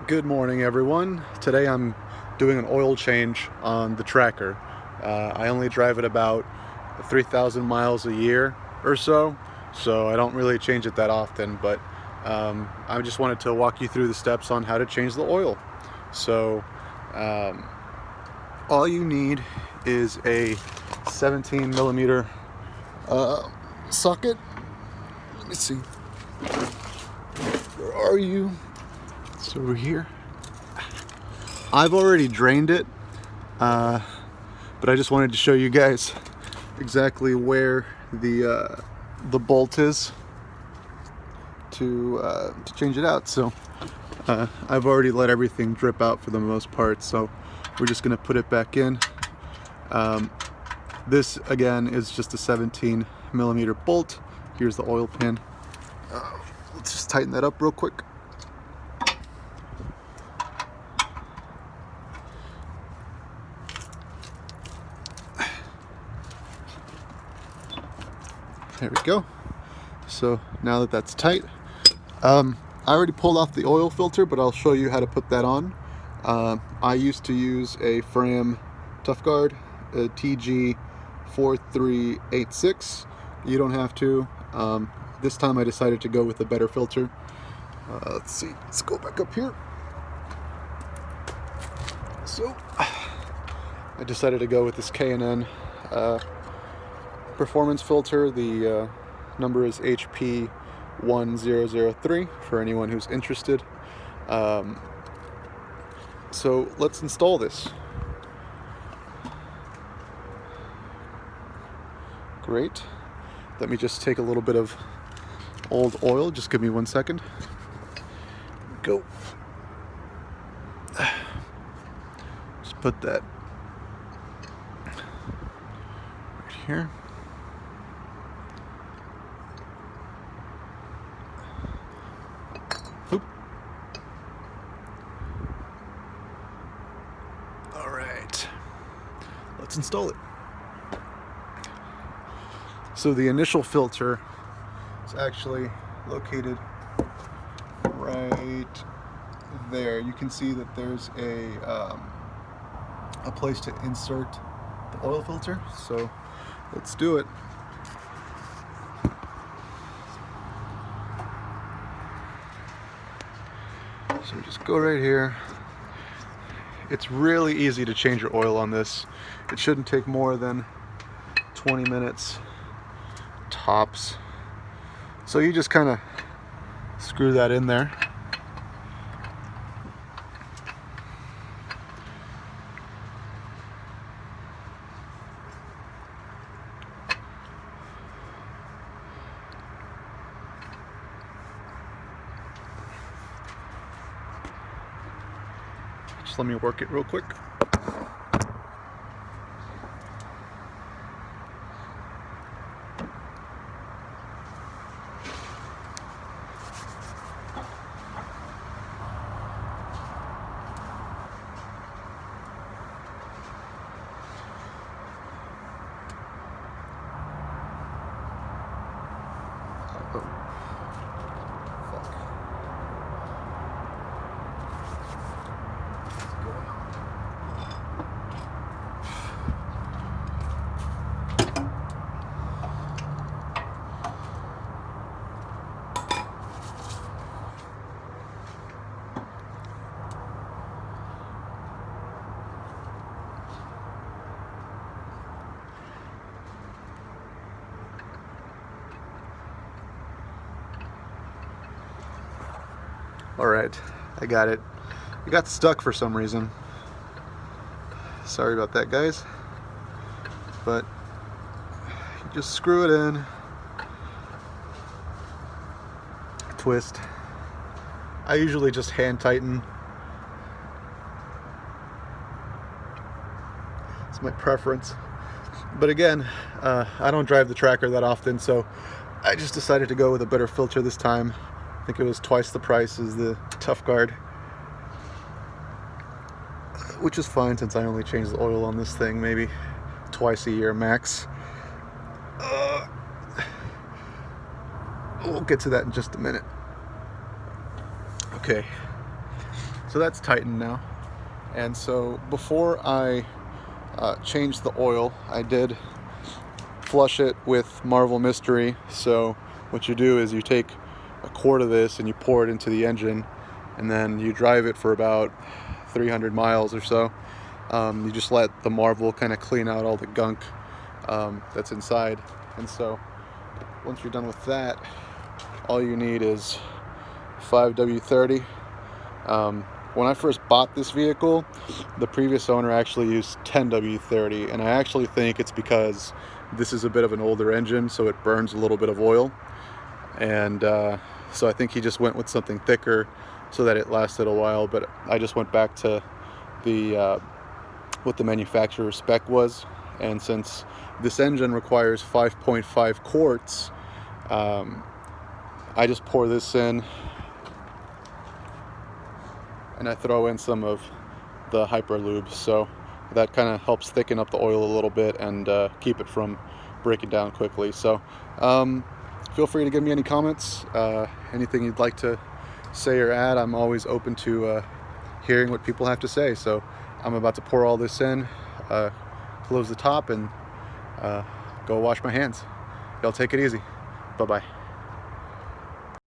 Good morning, everyone. Today I'm doing an oil change on the Tracker. I only drive it about 3,000 miles a year or so I don't really change it that often, but I just wanted to walk you through the steps on how to change the oil. So all you need is a 17 millimeter socket. Let me see. Where are you? It's over here. I've already drained it, but I just wanted to show you guys exactly where the bolt is to change it out. So I've already let everything drip out for the most part, so we're just going to put it back in. This again is just a 17 millimeter bolt. Here's the oil pan. Let's just tighten that up real quick. There we go. So now that that's tight, I already pulled off the oil filter, but I'll show you how to put that on. I used to use a Fram Tough Guard, a TG4386. You don't have to. This time I decided to go with a better filter. Let's see, let's go back up here. So I decided to go with this K&N performance filter. The number is HP1003 for anyone who's interested. So let's install this. Great. Let me just take a little bit of old oil. Just give me 1 second. Go. Just put that right here. Oop. All right. Let's install it. So the initial filter is actually located right there. You can see that there's a place to insert the oil filter. So let's do it. So just go right here. It's really easy to change your oil on this. It shouldn't take more than 20 minutes tops. So you just kind of screw that in there. Just let me work it real quick. Alright, I got it. It got stuck for some reason. Sorry about that, guys. But you just screw it in, twist. I usually just hand tighten. It's my preference. But again, I don't drive the Tracker that often, so I just decided to go with a better filter this time. I think it was twice the price as the Tough Guard, which is fine since I only change the oil on this thing maybe twice a year max. We'll get to that in just a minute. Okay, So that's tightened now. And so before I changed the oil, I did flush it with Marvel Mystery. So what you do is you take a quart of this and you pour it into the engine, and then you drive it for about 300 miles or so. You just let the Marvel kind of clean out all the gunk that's inside. And so once you're done with that, all you need is 5W30. When I first bought this vehicle, the previous owner actually used 10W30, and I actually think it's because this is a bit of an older engine, so it burns a little bit of oil. And so I think he just went with something thicker so that it lasted a while, but I just went back to the what the manufacturer spec was. And since this engine requires 5.5 quarts, I just pour this in and I throw in some of the Hyperlube, so that kind of helps thicken up the oil a little bit and keep it from breaking down quickly. So feel free to give me any comments, anything you'd like to say or add. I'm always open to hearing what people have to say. So I'm about to pour all this in, close the top, and go wash my hands. Y'all take it easy. Bye-bye.